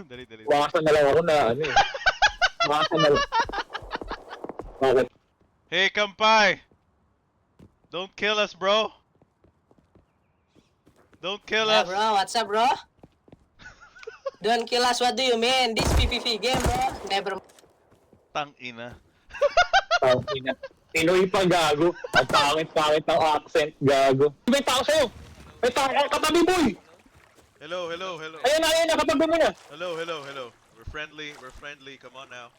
Dali, dali. Bukasan na lang ako na ano eh. Bukasan na lang. Bakit? Hey, Kampai! Don't kill us, bro! Don't kill Yeah, us! bro. What's up, bro? Don't kill us. What do you mean? This PPP game, bro. Never. Tangina. Tangina. Pinoy pa gago. Ang pangit-pangit ng accent gago. May tao sa'yo! May tao! Katabi boy! Hello, hello, hello. Ayan na, katabi mo na! Hello, hello, hello. We're friendly, we're friendly. Come on now.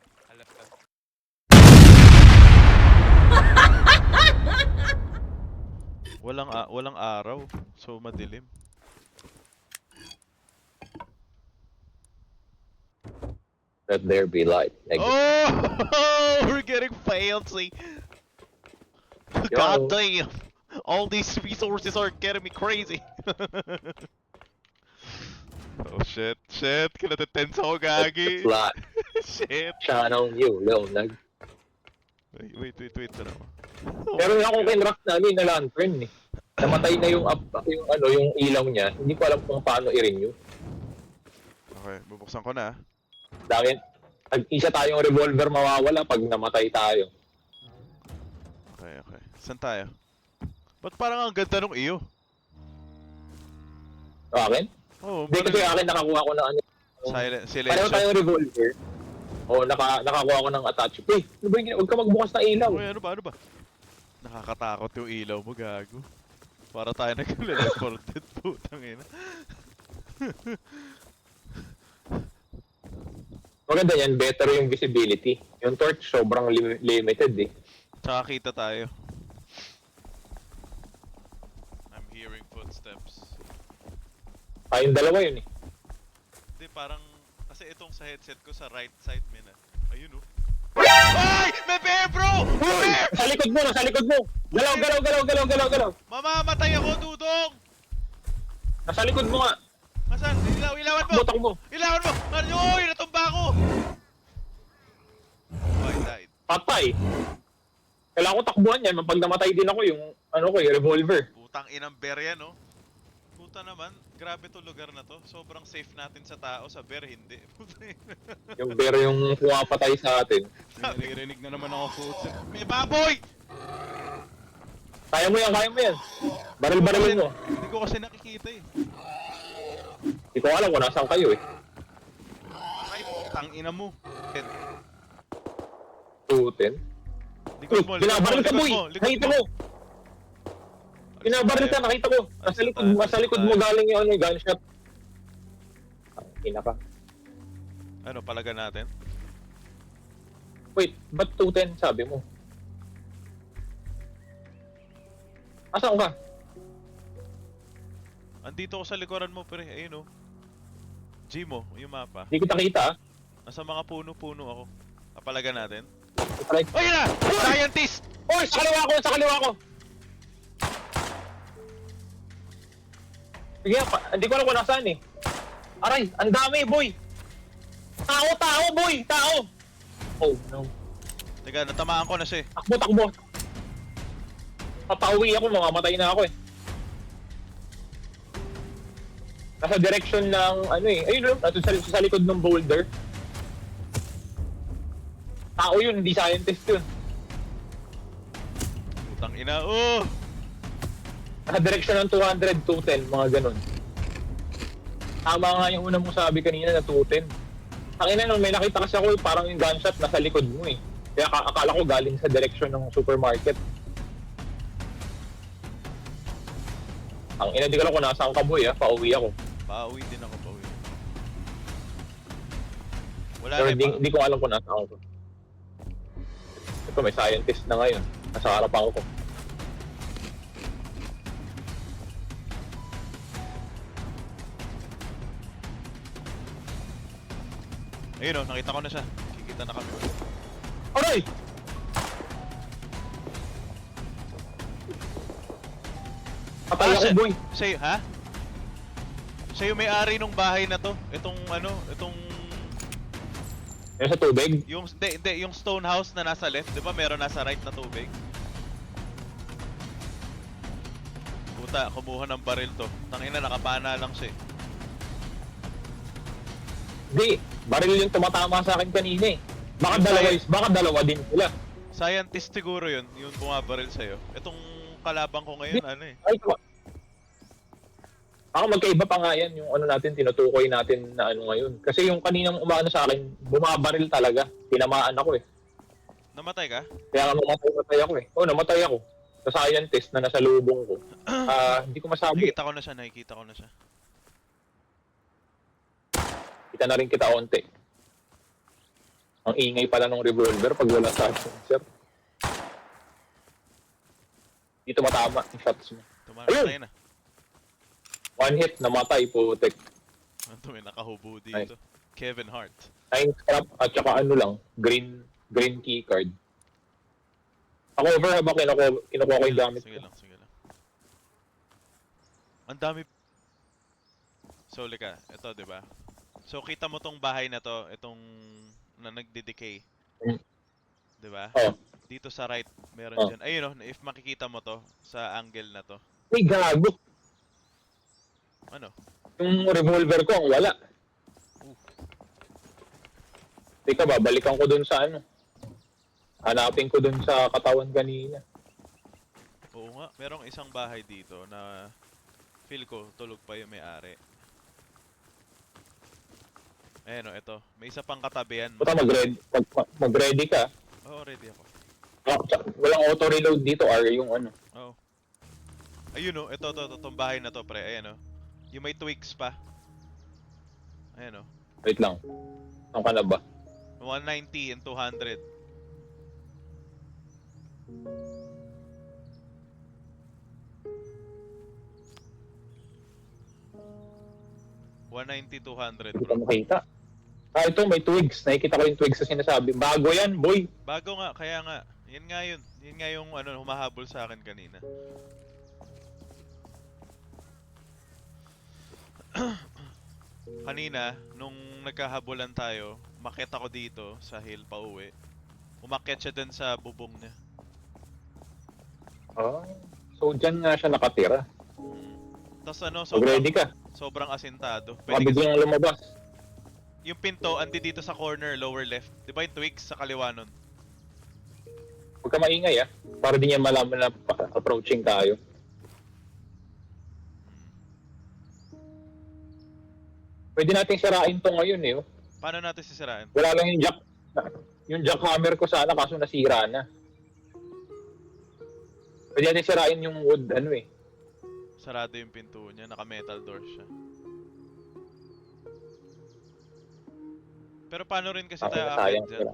Walang araw. So madilim. Let there be light. Oh, we're getting fancy. Yo. God damn. All these resources are getting me crazy. Oh shit, shit. Kinatitense ako, Gagi. Flat. Shit. Channel you, Leonag. Wait. Ano? Pero yung akong kinraft namin na lantern eh. Namatay na yung ilaw niya. Hindi ko alam kung paano i-renew. Okay, bubuksan ko na. Dahil isa tayong revolver mawawala pag namatay tayo. Okay. Saan tayo? Ba't parang ang ganda nung iyo? Akin? Oh, Hindi kasi akin nakakuha ko ng ano. Silent, Pareho silencio. tayong revolver. O nakakuha ko ng attach. Uy, ano ba yung huwag ka magbukas ng ilaw. Uy, ano ba? Nakakatakot yung ilaw mo, gago. Para tayo nag-teleported, putang ina. Maganda yan, better yung visibility. Yung torch sobrang limited eh. Tsaka kita tayo. I'm hearing footsteps. Tayong dalawa yun eh. Hindi, parang... Kasi itong sa headset ko sa right side, mina. Ayun, oh. Ay! May bear, bro! Uy! Bear! Sa likod mo! Galaw! Mamamatay ako, Dudong! Nasa likod mo nga! Asan? Ilawan mo! Butak mo! Ilawan mo! Uy! Natumba ako! Oh, I died. Patay! Kailangan ko takbuhan yan. Pag namatay din ako yung yung revolver. Putang inang bear yan, oh. Puta naman, grabe to lugar na to. Sobrang safe natin sa tao, sa bear hindi. Yung bear yung pumapatay sa atin. Naririnig na naman ako puto. May baboy! Kaya mo yan. Baril-barilin mo. Hindi ko kasi nakikita eh. Hindi ko alam kung nasaan kayo eh. Ay, putang ina mo. Tutin. Likod mo, Binabaril ka boy! likod Nakita mo! Binabaril ka, nakita ko! Nasa likod mo galing yung gunshot. Ina ka. Ano, palagan natin? Wait, ba't 210 sabi mo? Asan ka? Andito ko sa likuran mo, pre. Ayun, oh. G mo, yung mapa. Hindi kita kita ah. Nasa mga puno-puno ako. Papalagan natin. Like, Ayun na! Scientist! oy! Sa kaliwa ko! Sige, hindi ko alam kung nasaan eh. Aray, ang dami boy! Tao boy! Tao! Oh no. Teka, natamaan ko na siya eh. Takbo! Papauwi ako, mamamatay na ako eh. Nasa direction ng ayun no, sa likod ng boulder. Tao yun, hindi scientist yun. Putang ina, oh! Nasa direction ng 200, 210, mga ganun. Tama nga yung una mong sabi kanina na 210. Ang ina nung may nakita kasi ako, parang yung gunshot nasa likod mo eh. Kaya akala ko galing sa direction ng supermarket. Ang ina, di ko alam kung nasaan ka boy ah, pauwi ako. Pauwi din ako, pauwi. Wala Pero na pa. di ko alam kung nasaan ako. Ito, may scientist na ngayon. Nasa harapan ko. Ayun, oh, nakita ko na siya. Kikita na kami. Aray! Patay ako boy. Siya, ha? Siya yung may-ari nung bahay na to. Itong Yan sa tubig. hindi, yung stone house na nasa left, 'di ba? Meron nasa right na tubig. Puta, kumuha ng baril to. Tangina, nakapana lang siya. Di, baril yung tumatama sa akin kanina eh. Baka Yung dalawa, sa'yo. baka dalawa din sila. Scientist siguro yun, yung bumabaril sa'yo. Itong kalabang ko ngayon, ano eh. Ay, ako magkaiba pa nga yan yung ano natin, tinutukoy natin na ano ngayon. Kasi yung kaninang umaano sa akin, bumabaril talaga. Tinamaan ako eh. Namatay ka? Kaya nga namatay ako eh. Oo, namatay ako. Sa scientist na nasa lubong ko. Hindi ko masabi. Nakikita ko na siya, nakikita ko na siya. Kita na rin kita onte. Ang ingay pala ng revolver pag wala silencer. Dito matama yung shots mo. Tumamatay na. One hit, namatay, putek. Ito may nakahubo dito. Kevin Hart. 9 scrap at saka ano lang, green key card. Ako over habang kinukuha ko yung gamit Sige ko. lang, sige lang. Ang dami. So, lika, ito, di ba? So, kita mo tong bahay na to, itong na nagde-decay. Mm. Di ba? Oh, Dito sa right, meron Oh. dyan. Ayun, oh, if makikita mo to, sa angle na to. may gago. Ano? Yung revolver ko ang wala. Teka, babalikan ko dun sa ano. Hanapin ko dun sa katawan kanina. Oo nga, merong isang bahay dito na feel ko tulog pa yung may-ari. Ayan o, ito. May isa pang katabihan. Puta, mag-ready ka. Oo, ready ako. Walang auto-reload dito, R, yung ano. Oo. Ayun o, ito, itong bahay na to, pre. Ayan o. Yung may twigs pa. Ayan o. Wait lang. Saan ka na ba? 190 and 200. $190, 200, Hindi ko bro. makita. Ito, may twigs. Nakikita ko yung twigs na sinasabi. Bago yan, boy. Bago nga, kaya nga. Yan nga yun. Yan nga yung ano, humahabol sa akin kanina. Kanina, nung nagkahabulan tayo, umakyat ako dito sa hill pa uwi. Umakyat siya dun sa bubong niya. So, dyan nga siya nakatira. Tapos ano, Mag-ready ka. sobrang asintado. Baka Pwede kasi, biglang lumabas. yung pinto, andi dito sa corner, lower left. Di ba yung twigs sa kaliwa nun? Huwag ka maingay, ah. Para di niya malaman na approaching tayo. Pwede nating sirain to ngayon, eh. Oh. Paano natin sisirain? Wala lang yung jack. Yung jackhammer ko sana, kaso nasira na. Pwede natin sirain yung wood, ano eh. Sarado yung pinto niya, naka-metal door siya. Pero paano rin kasi tayo Sayang aakyat dyan? sila.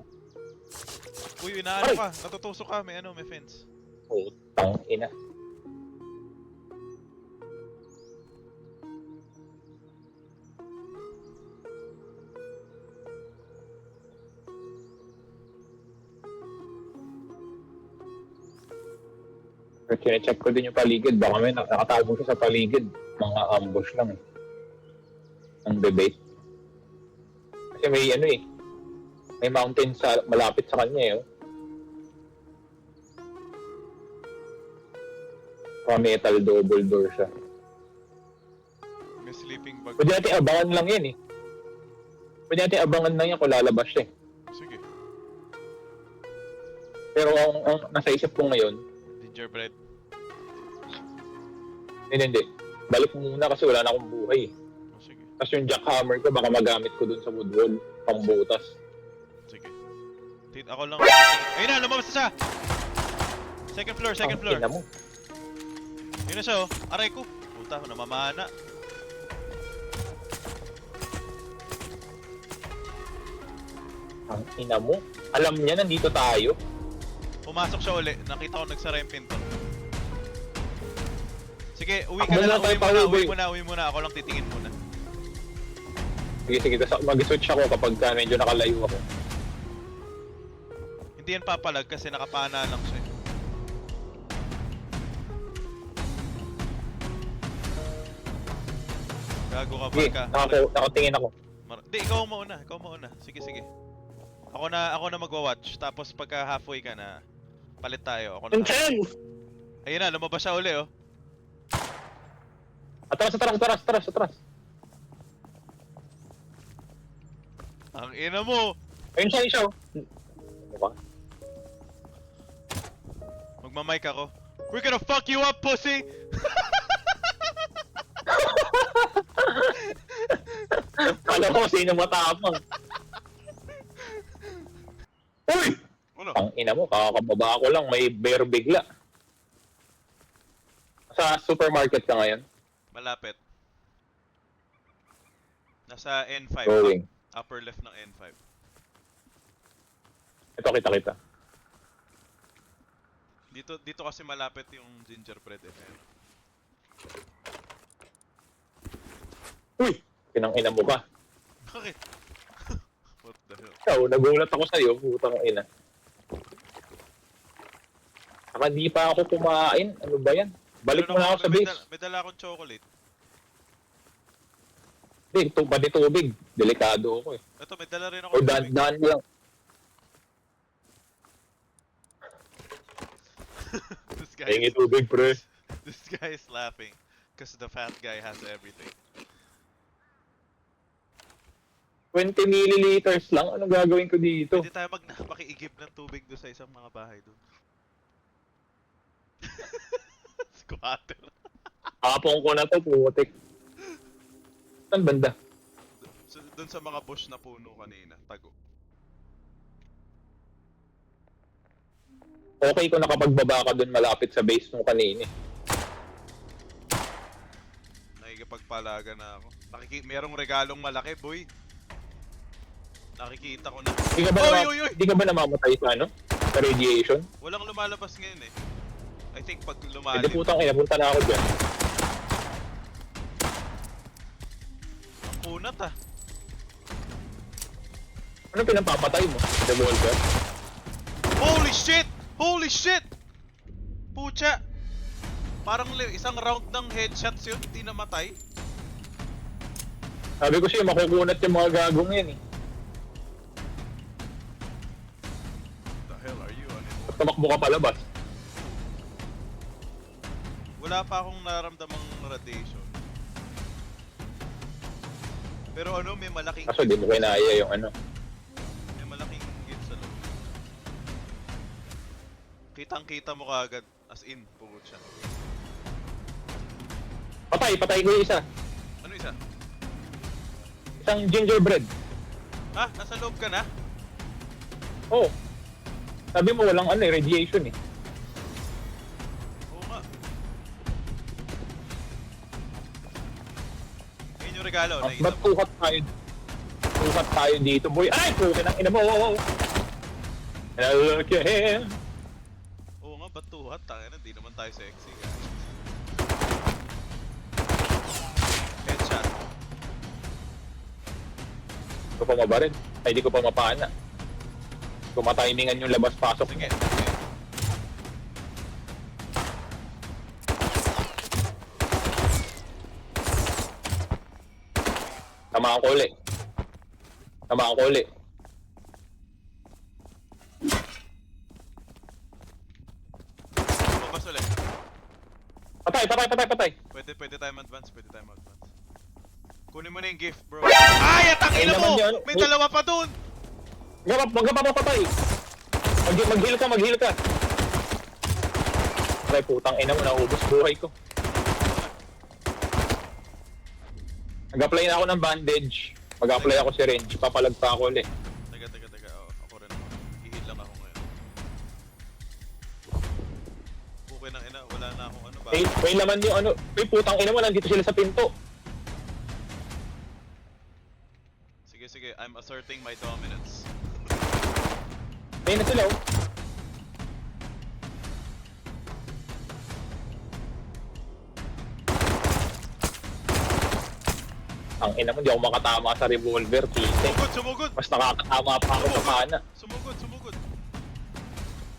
Uy, inaano ka? Natutusok ka, may ano, may fence. Putang ina. Check ko din yung paligid. Baka may nakatago siya sa paligid. Mga ambush lang eh. Ang debate. Kasi may ano eh. May mountain sa malapit sa kanya eh. Oh. Metal double door siya. May sleeping bag. Pwede natin abangan lang yan eh. Pwede natin abangan lang yan kung lalabas siya eh. Sige. Pero ang nasa isip ko ngayon, Gingerbread. hindi. Balik mo muna kasi wala na akong buhay eh. Oh, sige. Tapos yung jackhammer ko, baka magamit ko dun sa wood wall. Pangbutas. Sige. Ako lang. Ayun na, lumabas na siya! Second floor, second Ang floor. ina mo. Yun na siya oh. Aray ko. Puta, namamana. Ang ina mo. Alam niya, nandito tayo. Pumasok siya uli. Nakita ko nagsara yung pinto. Sige, uwi ka Ako na lang. muna tayo, Uwi pauwi. muna. Ako lang titingin muna. Sige. Tapos mag-switch ako kapag medyo nakalayo ako. Hindi yan papalag kasi nakapana lang siya. Gago ka, Sige, Barka. nakatingin ako. Di, ikaw mauna. Sige. Ako na magwa-watch. Tapos pagka halfway ka na, palit tayo. Ako na. Ayun na, lumabas siya uli oh. Atras. Ang ina mo! Ayun siya, siya. Ano ba? Magmamic ako. We're gonna fuck you up, pussy! Kala ko sino matapang. Uy! Ano? Ang ina mo, kakakababa ko lang, may bear bigla. Sa supermarket ka ngayon? Malapit. Nasa N5. Going. Upper left ng N5. Ito, kita. Dito kasi malapit yung gingerbread eh. Uy! Pinang ina mo ka. Bakit? What the hell? Ikaw, nagulat ako sa'yo, putang ina. Saka di pa ako kumain. Ano ba yan? Balik mo na ako sa base. May dala akong chocolate. Hindi, pati tubig. Delikado ako eh. Ito, may dala rin ako O ng tubig. daan lang. This guy Hingi is, tubig, pre. this guy is laughing. Because the fat guy has everything. 20 milliliters lang. Ano gagawin ko dito? Pwede tayo makiigib ng tubig doon sa isang mga bahay doon. Squatter. Hapon ko na to, putik. Saan banda? Doon sa mga bush na puno kanina, tago. Okay kung nakapagbaba ka dun malapit sa base nung kanina. Nakikipagpalaga na ako. Merong regalong malaki, boy. Nakikita ko na. Di ka ba namamatay sa ano? Sa radiation? Walang lumalabas ngayon eh. I think pag Hindi lumalim. putang ina, punta na ako dyan. Ang kunat ah. Ano pinapapatay mo? Devolver? Holy shit! Holy shit! Pucha! Parang isang round ng headshots yun, hindi namatay. Sabi ko siya, makukunat yung mga gagong yan eh. The hell are you on it? At tumakbo ka palabas. Wala pa akong naramdamang radiation. Pero ano, may malaking Kaso di mo kinaya yung ano. may malaking gift sa loob. Kitang-kita mo kaagad, as in, pugod siya. Patay ko yung isa. Ano isa? Isang gingerbread. Ah, nasa loob ka na? Oh. Sabi mo walang ano eh, radiation eh. Oo nga. Ayun yung regalo, At nakita ba't mo. tukat tayo dito, boy? Ay, pukin ang ina mo! Hello, okay. Oo nga, ba't tuhat? Tangina, di naman tayo sexy, guys. Headshot. Hindi ko pa mabarin. Ay, di ko pa mapana. Kung matimingan yung labas-pasok Sige, mo. sige. Tamaan ko ulit. Lumabas ulit. Patay. Pwede tayo advance. Kunin mo na yung gift, bro. Ay, atangin Ay, mo! naman yun. May dalawa pa dun! Magpapapatay. Mag-heal ka. Ay, putang ina mo, naubos buhay ko. Nag-apply na ako ng bandage. Mag-apply ako si Range. Papalag pa ako ulit. Teka. Oo, ako rin ako. Hihil lang ako ngayon. Okay ng ina, wala na akong ano ba? May laman yung ano. May putang ina mo, nandito sila sa pinto. Sige, I'm asserting my dominance. Ayun na sila, oh. Ang ina mo, di ako makatama sa revolver, tite. Sumugod! Mas nakakatama pa ako sa kana. Sumugod!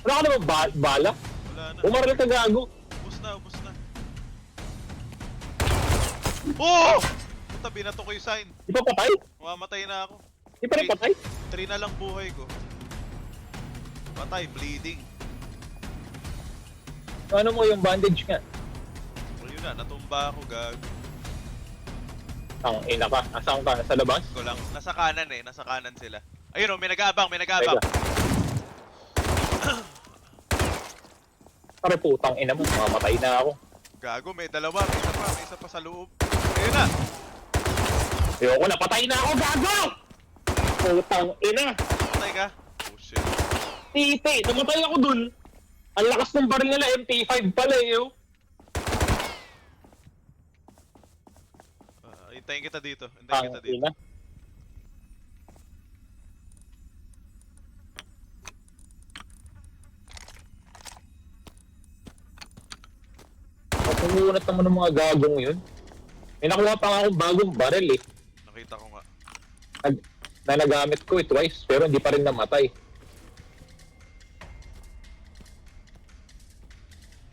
Wala ka naman bala? Wala na. Umaral ka gago. Ubus na. Oh! Puta, binato ko yung sign. Di pa patay? Mamamatay na ako. Di pa rin patay? 3 na lang buhay ko. Patay, bleeding. Ano mo yung bandage nga? O yun na, natumba ako, gag. Ang ina ka. Asaan ka? Nasa labas? Ko lang. Nasa kanan eh. Nasa kanan sila. Ayun oh, may nag-aabang, may nag-aabang. Pare putang ina mo, mamatay na ako. Gago, may dalawa. May isa pa sa loob. Ayun na. Ayoko na, patay na ako, gago! Putang ina! Patay ka. Oh shit. Titi, namatay ako dun. Ang lakas ng baril nila, MT5 pala eh, oh. Hintayin kita dito. Hintayin kita Ang dito. ina. Pumuunat naman ng mga gagong yun. May nakuha pa nga akong bagong baril eh. Nakita ko nga. Na nagamit ko twice, pero hindi pa rin namatay.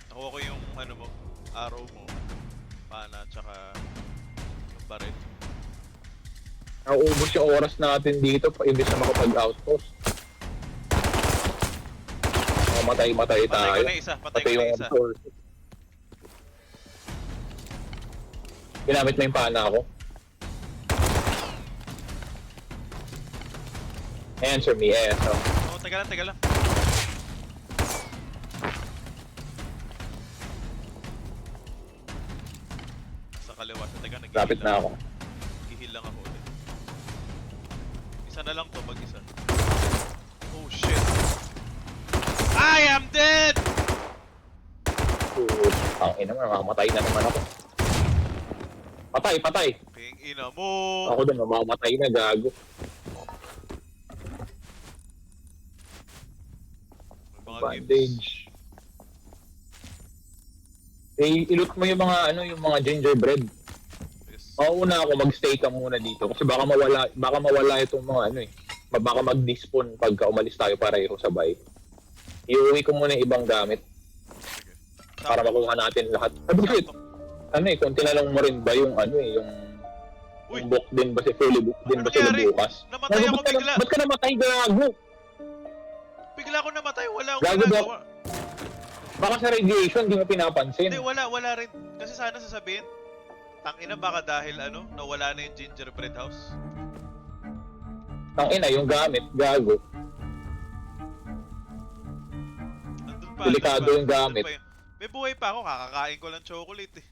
Nakuha ko yung ano mo, arrow mo, pana, tsaka yung baril. Nauubos yung oras natin dito, imbis na makapag-outpost. Matay-matay Patay tayo. ko na isa, patay ko na yung isa. resources. Ginamit mo yung pana ako. Answer me, yes. Oh, teka lang, teka lang. Sa kaliwa, teka, Lapit na ako. Nag-heal lang ako ulit. Isa na lang to, mag-isa. Oh shit. I am dead! Ang ina mo, mamamatay na naman ako. Patay, patay! Ping ina mo! Ako doon, mamamatay na, gago. May mga gifts. Bandage. Eh, ilot mo yung mga ano, yung mga gingerbread. Yes. Mauna ako, magstay ka muna dito kasi baka mawala itong mga ano eh. Baka mag-despawn pagka umalis tayo pareho sabay. Iuwi ko muna yung ibang gamit Sige. para makuha natin lahat. Ano shit? Ano eh, kung tinanong mo rin ba yung ano eh, yung Uy! book din ba si fully book din Ano ba sila nangyari? bukas? Namatay ako bigla! Ba't ka namatay, gago? Bigla ako namatay, wala akong Gago daw. ginagawa. Baka sa radiation, di mo pinapansin. Hindi, wala rin. Kasi sana sasabihin, tangina baka dahil ano, nawala na yung gingerbread house. Tangina, yung gamit, gago. Nandun pa, Delikado nandun yung pa, gamit. nandun pa may buhay pa ako, kakakain ko lang chocolate eh.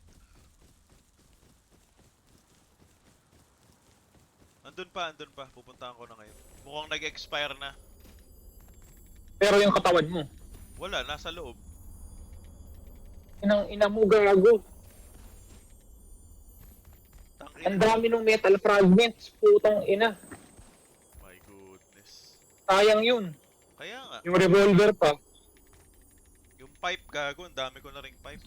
Andun pa, pupuntahan ko na ngayon. Mukhang nag-expire na. Pero yung katawan mo, Wala, nasa loob. ina mo, gago. Ang Tangina. dami ng metal fragments, putang ina. My goodness. Sayang yun. Kaya nga, Yung revolver pa. yung pipe gago, ang dami ko na ring pipe.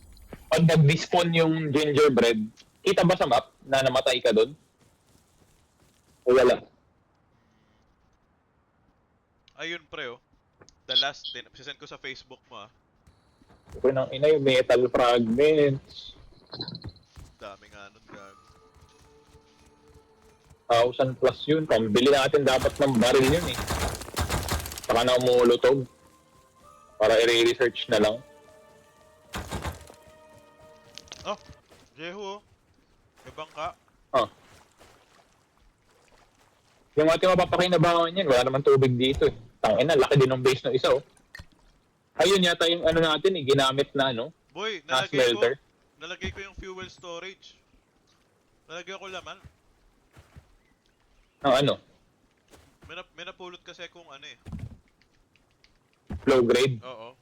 Pag nag-despawn yung gingerbread, kita ba sa map na namatay ka doon? O wala? Ayun pre oh. The last din, sisend ko sa Facebook mo ah. Kung nang ina yung metal fragments. Dami nga nun gago. 1,000 plus yun. Pambili natin dapat ng baril yun eh. Saka na umulutog. Para i-research na lang. Oh, Jehu oh. May bangka. Yung ating mapapakinabangan yan, wala naman tubig dito eh. Tangina, laki din ng base ng isa oh. Ayun yata yung ano natin eh, ginamit na ano, Boy, na smelter. nalagay ko yung fuel storage. Nalagay ko laman. Ng ano, May napulot kasi kung ano eh. low grade. Oo.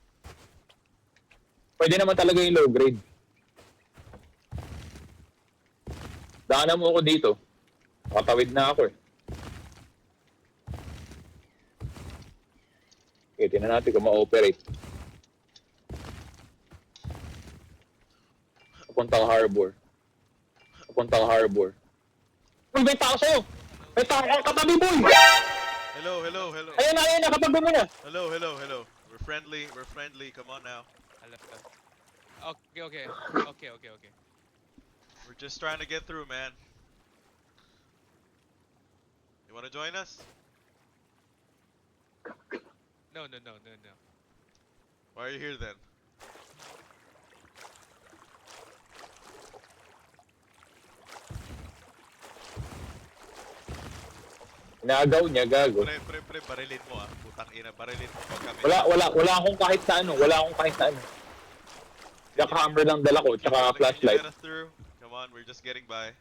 Pwede naman talaga yung low grade. Daanan mo ako dito. Makatawid na ako eh. Okay, tingnan natin kung ma-operate. Papuntang harbor. Papuntang harbor. Uy, may tao sa'yo! May tao kang katabi, boy! Hello, hello, hello. Ayun na, katabi mo na! Hello, hello, hello. We're friendly, come on now. Okay. We're just trying to get through, man. You wanna join us? No. Why are you here then? Nagaw niya, gago. Pre, barilin mo ah. Putang ina, barilin mo pag kami. Wala akong kahit na ano. Wala akong kahit na ano. Jackhammer lang dala ko, tsaka Can you flashlight. let us through? Come on, we're just getting by.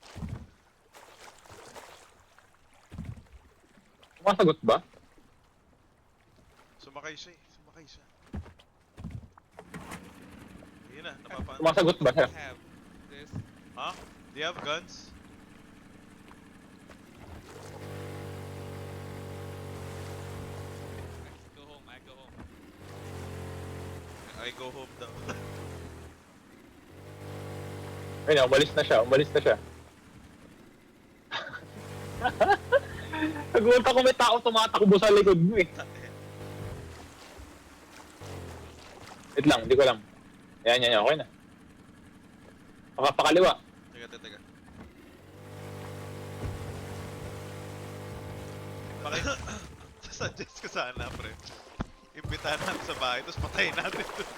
Sumasagot ba? Sumakay siya eh. Sumakay siya. Ayun na, napapan. Sumasagot ba siya? Have this. Huh? Do you have guns? Go home. I go home. I go home daw. Ayun, umalis na siya. Nagulat ako may tao tumatakbo sa likod mo eh. Wait lang, hindi ko alam. Yan, okay na. Pakaliwa. Teka. Suggest ko sana, pre. Imbitahan natin sa bahay, tapos patayin natin doon.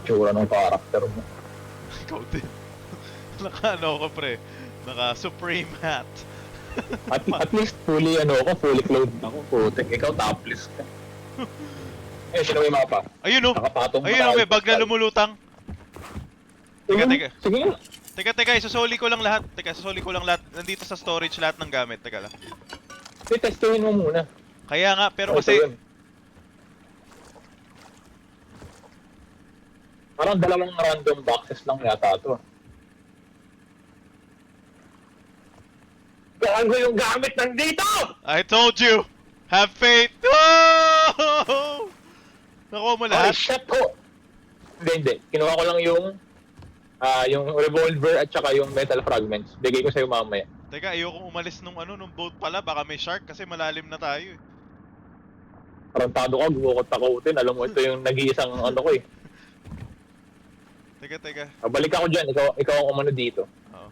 Tsura ng karakter mo. Ikaw din. Naka-ano ko, pre. Naka-supreme hat. At least fully clothed ako. Putek, ikaw topless ka. Eh, sino may mapa? Ayun oh! Nakapatong Ayun oh, may bag na lumulutang. Teka. Sige nga. Teka, isusoli ko lang lahat. Nandito sa storage lahat ng gamit. Teka lang. Testuhin mo muna. Kaya nga, pero Ito kasi... yun. Parang dalawang random boxes lang yata ito. Gago yung gamit nandito! I told you! Have faith! Oh! Nakuha mo Holy lahat? shit po! Hindi. Kinuha ko lang yung revolver at saka yung metal fragments. Bigay ko sa'yo mamaya. Teka, ayokong umalis nung boat pala. Baka may shark kasi malalim na tayo eh. Tarantado ka, gumukot-takutin. Alam mo, ito yung nag-iisang ano ko eh. Teka. Balik ako dyan. Ikaw ang umano dito. Oo.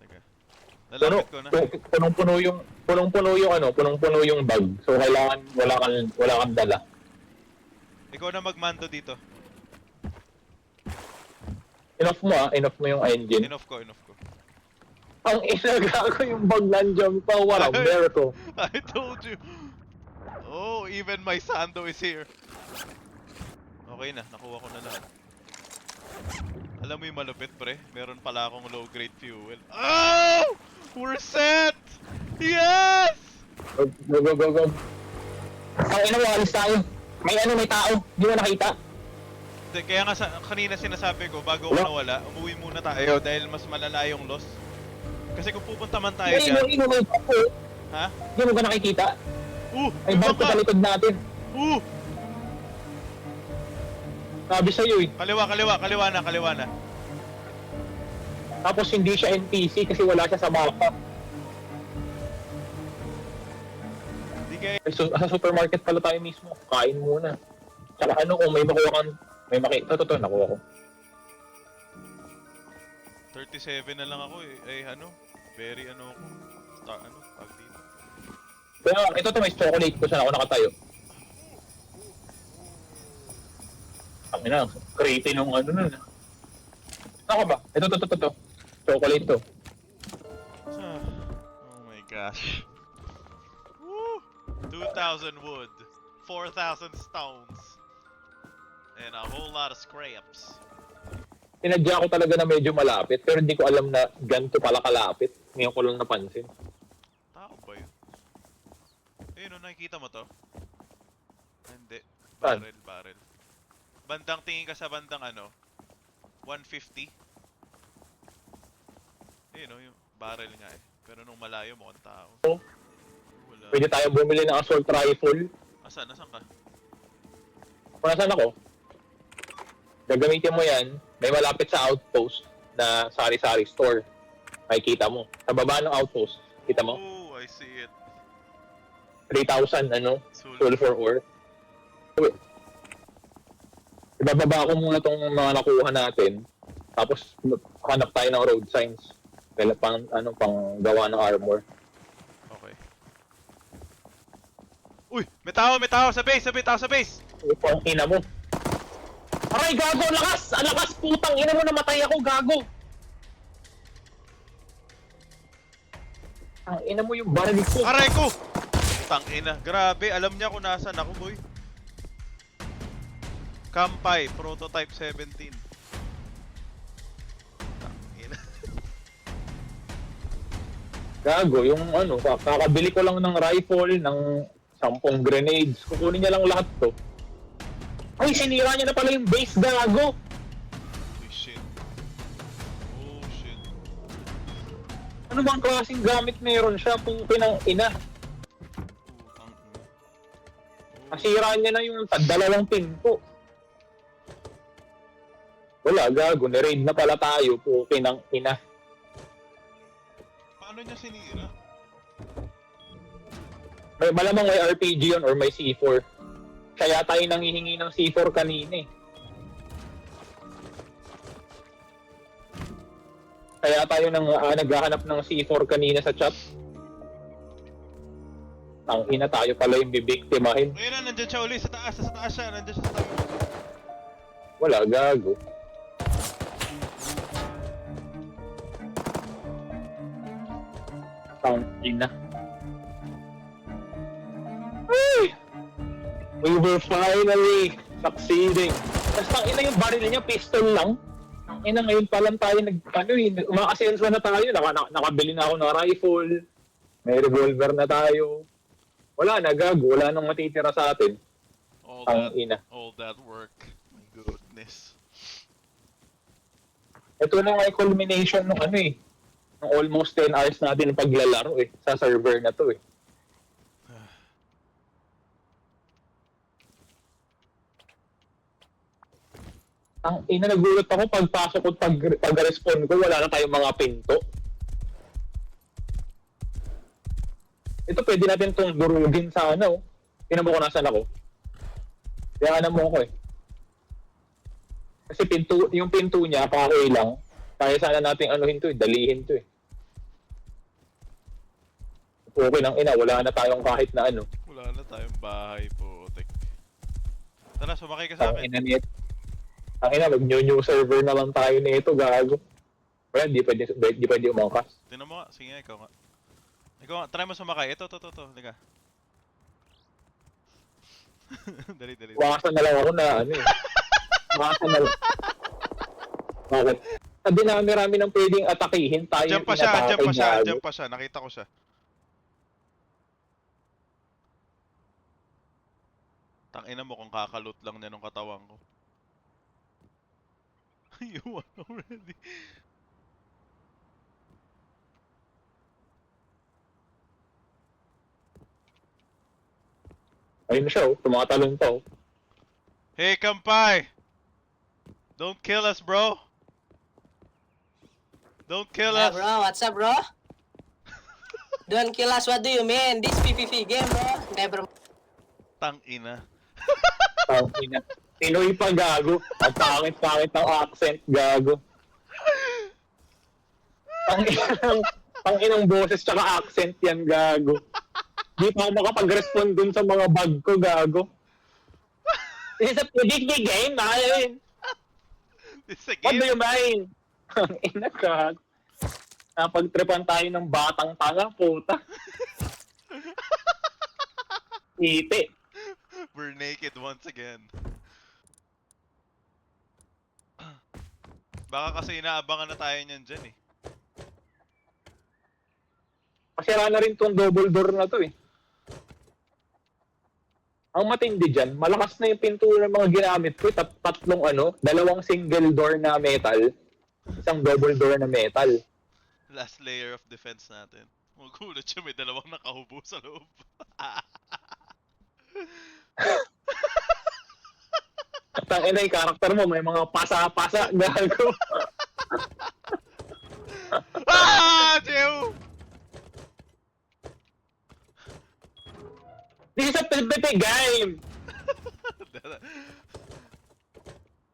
Teka. Nalapit ko na. Punong-puno yung bag. So kailangan wala kang dala. Ikaw na magmando dito. Enough mo yung engine. Enough ko. Ang inaga ko yung bag nandiyan pa. Walang miracle. I told you! Oh, even my sando is here. Okay na, nakuha ko na lahat. Alam mo yung malupit, pre? Meron pala akong low-grade fuel. Oh! We're set! Yes! Go. Ang ina mo, alis tayo. May tao. Di mo nakita. Kaya nga kanina sinasabi ko, bago ako nawala, umuwi muna tayo dahil mas malala yung loss. Kasi kung pupunta man tayo dyan... May bangko. Ha? Di mo ba nakikita? May May bangko sa likod natin. Sabi sa'yo eh. Kaliwa na. Tapos hindi siya NPC kasi wala siya sa mapa. Hindi kaya... Sa supermarket pala tayo mismo. Kain muna. Tsaka kung may makuha kang... May makita. Totoo, nakuha ko. 37 na lang ako eh. Very ako. Tag dito. Kaya ito may chocolate ko saan ako nakatayo. Ang ina, creepy nung nun. Saan ka ba? Ito. Chocolate to. Oh my gosh. Woo! 2,000 wood, 4,000 stones, and a whole lot of scraps. Tinadya ko talaga na medyo malapit, pero hindi ko alam na ganito pala kalapit. Ngayon ko lang napansin. Tao ba yun? Ayun, nakikita mo to? Hindi. Saan? Barrel. Bandang tingin ka sa bandang 150. Ayun yung barrel nga eh. Pero nung malayo mukhang tao. Wala. Pwede tayo bumili ng assault rifle. Nasaan ka? Kung nasaan ako? Gagamitin mo yan, may malapit sa outpost na sari-sari store. Makikita mo. Sa baba ng outpost, kita mo? Oh, I see it. 3,000, Sulfur. sulfur ore. Uy. Ibababa ko muna tong mga nakuha natin. Tapos, hanap tayo ng road signs. Kaya pang gawa ng armor. Okay. Uy! May tao! May tao! Sa base! May tao sa base! Ito ang ina mo. Aray, gago! Lakas! Ang lakas! Putang ina mo! Namatay ako, gago! Ang ina mo yung baril ko. Aray ko! Tangina. Grabe. Alam niya kung nasan ako, boy. Kampay. Prototype 17. Tangina. Gago, yung kakabili ko lang ng rifle, ng 10 grenades. Kukunin niya lang lahat to. Ay, sinira niya na pala yung base, gago! Holy shit. Oh shit. Ano bang klaseng gamit meron siya? Pungkin ng ina. Putang ina. Nasira niya na yung dalawang pinto. Wala, gago. Ni-raid na pala tayo. Pungkin ng ina. Paano niya sinira? Malamang may RPG yun or may C4. Kaya tayo nangihingi ng C4 kanina eh. Kaya tayo naghahanap ng C4 kanina sa chat. Ang ina, tayo pala yung bibiktimahin. Ayun na, nandyan siya uli. Sa taas siya. Nandyan siya sa taas. Wala, gago. Ang ina. Ay! We were finally succeeding. Tapos ang ina yung baril niya, pistol lang. Ang ina, ngayon pa lang tayo umakasenso na tayo. Nakabili na ako ng rifle. May revolver na tayo. Wala na, gago. Wala nang matitira sa atin. Ang ina. All that work. My goodness. Ito na nga yung culmination ng ng almost 10 hours natin ng paglalaro sa server na to . Ang ina, nagulat ako pagpasok ko, pag-respond ko, wala na tayong mga pinto. Ito pwede natin itong durugin sa Tingnan mo kung nasan ako. Kaya mo ako . Kasi yung pinto niya, okay lang. Kaya sana natin dalihin to . Okay lang ina, wala na tayong kahit na Wala na tayong bahay po. Tara, sumakay ka sa amin. Ang ina, mag-new server na lang tayo nito, gago. Wala, di pwede umangkas. Tingnan mo nga. Sige nga, ikaw nga. Ikaw nga, try mo sumakay. Ito. Liga. Dali. Wakasan na lang ako na Wakasan na lang. Bakit? Sa dinami-rami ng pwedeng atakihin tayo. Diyan pa siya. Nakita ko siya. Tangina mo kung kakalot lang niya nung katawang ko. You won already. Ayun na siya, tumatalon pa . Hey, Kampay! Don't kill us, bro! Don't kill Yeah, us! bro. What's up, bro? Don't kill us. What do you mean? This PvP game, bro. Never. Tangina. Ang ina. Pinoy pa, gago. Ang pangit-pangit ng accent, gago. Ang inang boses tsaka accent yan, gago. Di pa ako makapag-respond dun sa mga bug ko, gago. This is a PvP game, man. It's a What do game. you mean? Ang ina, gago. Napagtripan tayo ng batang tanga, puta. Ite. We're naked once again. Baka kasi inaabangan na tayo niyan dyan . Masira na rin tong double door na to . Ang matindi dyan, malakas na yung pintura ng mga ginamit ko. Tatlong dalawang single door na metal, isang double door na metal. Last layer of defense natin. Magulat siya, may dalawang nakahubo sa loob. Putang ina, yung karakter mo, may mga pasa-pasa. Gago. Ah! Jew! This is a PvP game.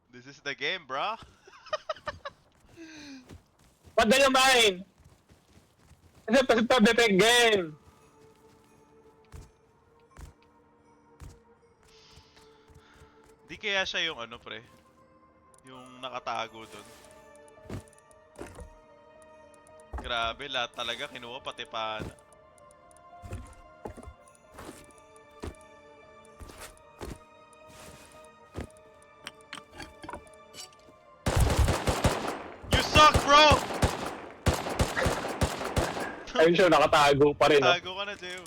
This is the game, bro. What do you mind? This is a PvP game. Di kaya siya yung ano, pre? Yung nakatago dun. Grabe, lahat talaga kinuha pati pana. You suck, bro! Ayun siya, nakatago pa rin. Oh. Tago ka na, Jew.